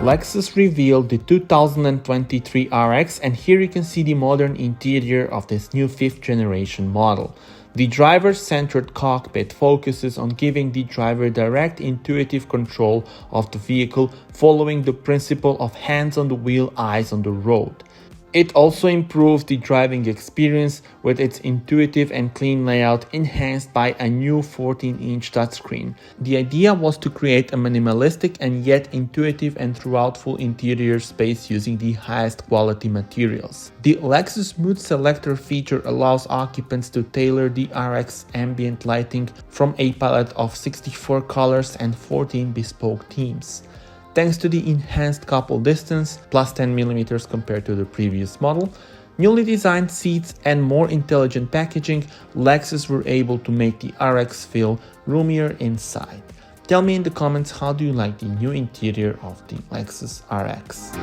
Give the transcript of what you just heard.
Lexus revealed the 2023 RX, and here you can see the modern interior of this new 5th generation model. The driver-centered cockpit focuses on giving the driver direct intuitive control of the vehicle, following the principle of hands on the wheel, eyes on the road. It also improves the driving experience with its intuitive and clean layout, enhanced by a new 14-inch touchscreen. The idea was to create a minimalistic and yet intuitive and throughoutful interior space using the highest quality materials. The Lexus Mood Selector feature allows occupants to tailor the RX ambient lighting from a palette of 64 colors and 14 bespoke themes. Thanks to the enhanced couple distance, plus 10mm compared to the previous model, newly designed seats and more intelligent packaging, Lexus were able to make the RX feel roomier inside. Tell me in the comments, how do you like the new interior of the Lexus RX?